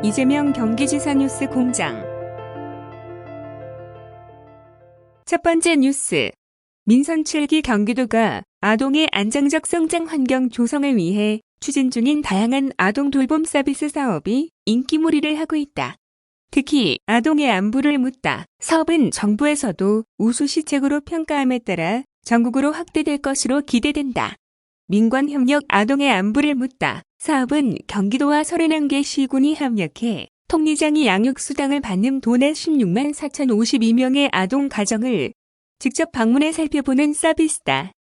이재명 경기지사 뉴스 공장. 첫 번째 뉴스. 민선 7기 경기도가 아동의 안정적 성장 환경 조성을 위해 추진 중인 다양한 아동 돌봄 서비스 사업이 인기몰이를 하고 있다. 특히 아동의 안부를 묻다 사업은 정부에서도 우수시책으로 평가함에 따라 전국으로 확대될 것으로 기대된다. 민관협력 아동의 안부를 묻다 사업은 경기도와 31개 시군이 협력해 통리장이 양육수당을 받는 도내 16만 4,052명의 아동 가정을 직접 방문해 살펴보는 서비스다.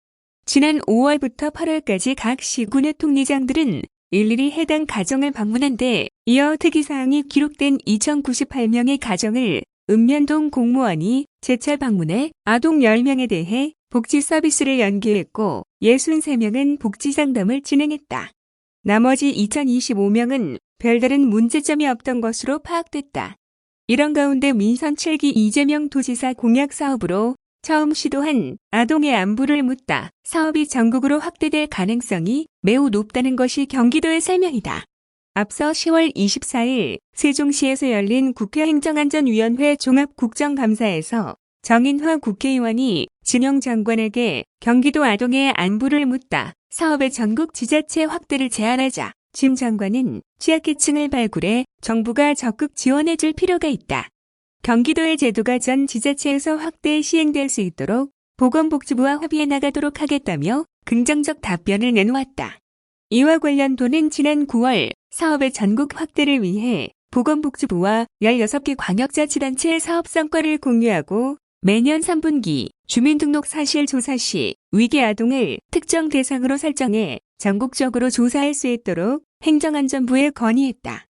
지난 5월부터 8월까지 각 시군의 통리장들은 일일이 해당 가정을 방문한 데 이어 특이사항이 기록된 2,098명의 가정을 읍면동 공무원이 재차 방문해 아동 10명에 대해 복지 서비스를 연계했고 63명은 복지 상담을 진행했다. 나머지 2,025명은 별다른 문제점이 없던 것으로 파악됐다. 이런 가운데 민선 7기 이재명 도지사 공약 사업으로 처음 시도한 아동의 안부를 묻다 사업이 전국으로 확대될 가능성이 매우 높다는 것이 경기도의 설명이다. 앞서 10월 24일 세종시에서 열린 국회 행정안전위원회 종합국정감사에서 정인화 국회의원이 진영 장관에게 경기도 아동의 안부를 묻다 사업의 전국 지자체 확대를 제안하자 진 장관은 취약계층을 발굴해 정부가 적극 지원해줄 필요가 있다. 경기도의 제도가 전 지자체에서 확대 시행될 수 있도록 보건복지부와 협의해 나가도록 하겠다며 긍정적 답변을 내놓았다. 이와 관련도는 지난 9월 사업의 전국 확대를 위해 보건복지부와 16개 광역자치단체의 사업 성과를 공유하고 매년 3분기 주민등록 사실 조사 시 위기 아동을 특정 대상으로 설정해 전국적으로 조사할 수 있도록 행정안전부에 건의했다.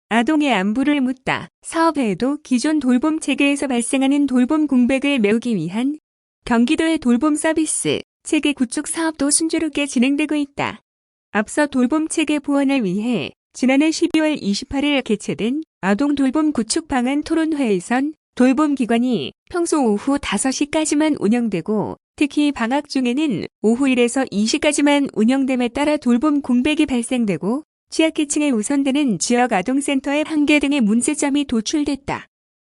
아동의 안부를 묻다 사업 외에도 기존 돌봄 체계에서 발생하는 돌봄 공백을 메우기 위한 경기도의 돌봄 서비스 체계 구축 사업도 순조롭게 진행되고 있다. 앞서 돌봄 체계 보완을 위해 지난해 12월 28일 개최된 아동 돌봄 구축 방안 토론회에선 돌봄기관이 평소 오후 5시까지만 운영되고 특히 방학 중에는 오후 1에서 2시까지만 운영됨에 따라 돌봄 공백이 발생되고 취약계층에 우선되는 지역 아동센터의 한계 등의 문제점이 도출됐다.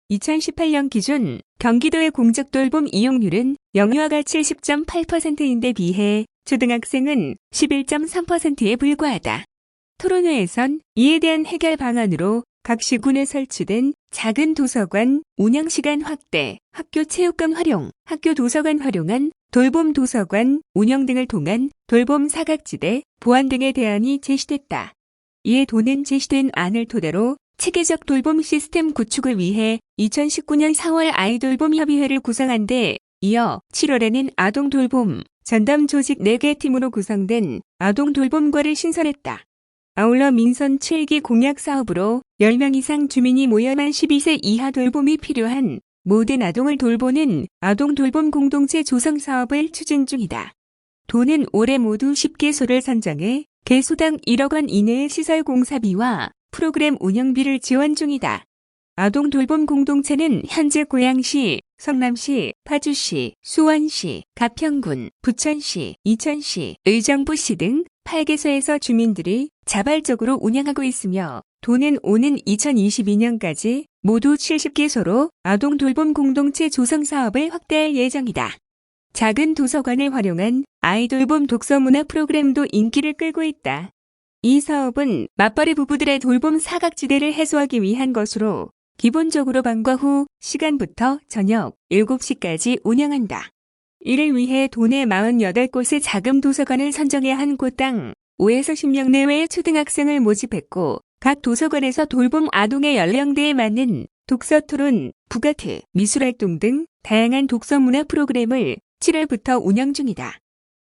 2018년 기준 경기도의 공적 돌봄 이용률은 영유아가 70.8%인데 비해 초등학생은 11.3%에 불과하다. 토론회에선 이에 대한 해결 방안으로 각 시군에 설치된 작은 도서관, 운영시간 확대, 학교 체육관 활용, 학교 도서관 활용한 돌봄 도서관 운영 등을 통한 돌봄 사각지대 보완 등의 대안이 제시됐다. 이에 도는 제시된 안을 토대로 체계적 돌봄 시스템 구축을 위해 2019년 4월 아이돌봄협의회를 구성한 데 이어 7월에는 아동돌봄 전담 조직 4개 팀으로 구성된 아동돌봄과를 신설했다. 아울러 민선 7기 공약 사업으로 10명 이상 주민이 모여만 12세 이하 돌봄이 필요한 모든 아동을 돌보는 아동돌봄 공동체 조성 사업을 추진 중이다. 도는 올해 모두 10개소를 선정해 개소당 1억 원 이내의 시설 공사비와 프로그램 운영비를 지원 중이다. 아동돌봄 공동체는 현재 고양시, 성남시, 파주시, 수원시, 가평군, 부천시, 이천시, 의정부시 등 8개소에서 주민들이 자발적으로 운영하고 있으며 도는 오는 2022년까지 모두 70개소로 아동돌봄 공동체 조성 사업을 확대할 예정이다. 작은 도서관을 활용한 아이돌봄 독서문화 프로그램도 인기를 끌고 있다. 이 사업은 맞벌이 부부들의 돌봄 사각지대를 해소하기 위한 것으로 기본적으로 방과 후 시간부터 저녁 7시까지 운영한다. 이를 위해 도내 48곳의 자금 도서관을 선정해 한 곳당 5에서 10명 내외의 초등학생을 모집했고 각 도서관에서 돌봄 아동의 연령대에 맞는 독서 토론, 북아트, 미술활동 등 다양한 독서 문화 프로그램을 7월부터 운영 중이다.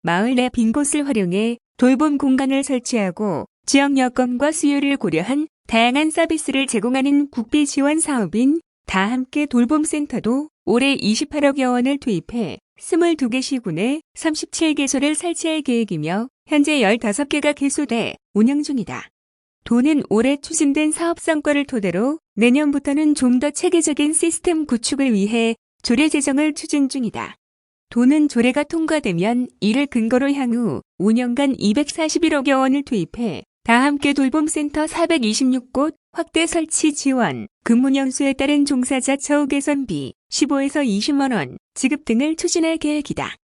마을 내 빈 곳을 활용해 돌봄 공간을 설치하고 지역 여건과 수요를 고려한 다양한 서비스를 제공하는 국비 지원 사업인 다함께 돌봄센터도 올해 28억여 원을 투입해 22개 시군에 37개소를 설치할 계획이며 현재 15개가 개소돼 운영 중이다. 도는 올해 추진된 사업 성과를 토대로 내년부터는 좀 더 체계적인 시스템 구축을 위해 조례 제정을 추진 중이다. 도는 조례가 통과되면 이를 근거로 향후 5년간 241억여 원을 투입해 다함께 돌봄센터 426곳 확대 설치 지원, 근무 연수에 따른 종사자 처우 개선비 15에서 20만 원 지급 등을 추진할 계획이다.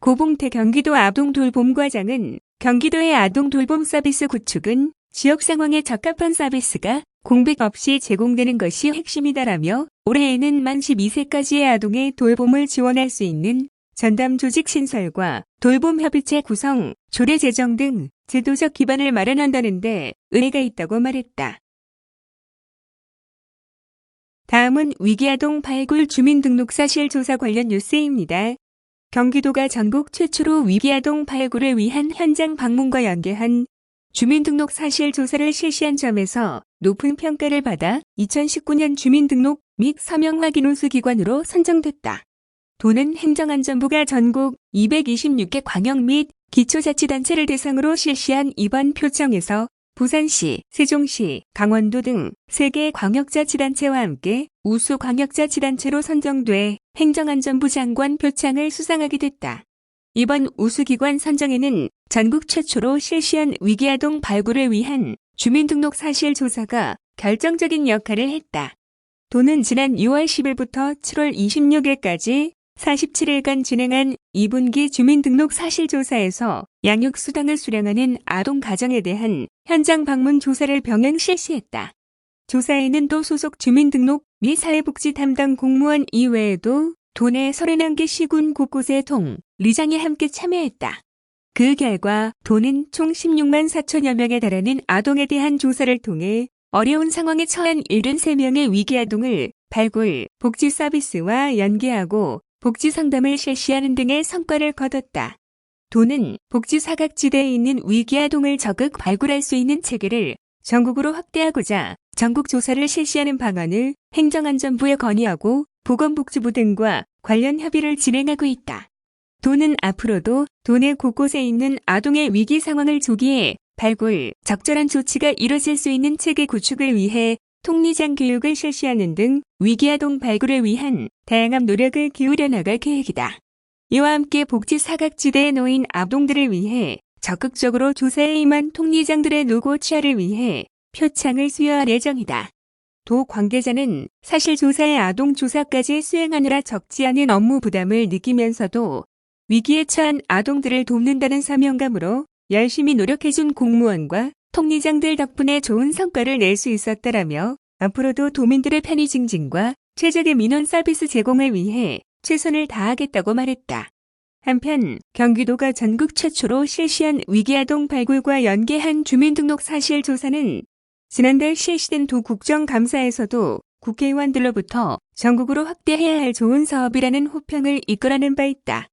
고봉태 경기도 아동돌봄과장은 경기도의 아동돌봄 서비스 구축은 지역 상황에 적합한 서비스가 공백 없이 제공되는 것이 핵심이다라며 올해에는 만 12세까지의 아동의 돌봄을 지원할 수 있는 전담 조직 신설과 돌봄협의체 구성, 조례 제정 등 제도적 기반을 마련한다는데 의의가 있다고 말했다. 다음은 위기아동 발굴 주민등록사실 조사 관련 뉴스입니다. 경기도가 전국 최초로 위기아동 발굴을 위한 현장 방문과 연계한 주민등록 사실 조사를 실시한 점에서 높은 평가를 받아 2019년 주민등록 및 서명 확인 우수기관으로 선정됐다. 도는 행정안전부가 전국 226개 광역 및 기초자치단체를 대상으로 실시한 이번 표청에서 부산시, 세종시, 강원도 등 3개 광역자치단체와 함께 우수 광역자치단체로 선정돼 행정안전부 장관 표창을 수상하게 됐다. 이번 우수기관 선정에는 전국 최초로 실시한 위기아동 발굴을 위한 주민등록 사실 조사가 결정적인 역할을 했다. 도는 지난 6월 10일부터 7월 26일까지 47일간 진행한 2분기 주민등록 사실조사에서 양육수당을 수령하는 아동 가정에 대한 현장 방문 조사를 병행 실시했다. 조사에는 또 소속 주민등록 및 사회복지 담당 공무원 이외에도 도내 31개 시군 곳곳의 리장이 함께 참여했다. 그 결과 도는 총 16만 4천여 명에 달하는 아동에 대한 조사를 통해 어려운 상황에 처한 73명의 위기아동을 발굴, 복지 서비스와 연계하고 복지 상담을 실시하는 등의 성과를 거뒀다. 도는 복지 사각지대에 있는 위기아동을 적극 발굴할 수 있는 체계를 전국으로 확대하고자 전국 조사를 실시하는 방안을 행정안전부에 건의하고 보건복지부 등과 관련 협의를 진행하고 있다. 도는 앞으로도 도내 곳곳에 있는 아동의 위기 상황을 조기에 발굴, 적절한 조치가 이뤄질 수 있는 체계 구축을 위해 통리장 교육을 실시하는 등 위기아동 발굴을 위한 다양한 노력을 기울여 나갈 계획이다. 이와 함께 복지 사각지대에 놓인 아동들을 위해 적극적으로 조사에 임한 통리장들의 노고 취하를 위해 표창을 수여할 예정이다. 도 관계자는 사실 조사의 아동 조사까지 수행하느라 적지 않은 업무 부담을 느끼면서도 위기에 처한 아동들을 돕는다는 사명감으로 열심히 노력해준 공무원과 통리장들 덕분에 좋은 성과를 낼 수 있었다라며 앞으로도 도민들의 편의 증진과 최적의 민원 서비스 제공을 위해 최선을 다하겠다고 말했다. 한편 경기도가 전국 최초로 실시한 위기아동 발굴과 연계한 주민등록 사실 조사는 지난달 실시된 도 국정감사에서도 국회의원들로부터 전국으로 확대해야 할 좋은 사업이라는 호평을 이끌어낸 바 있다.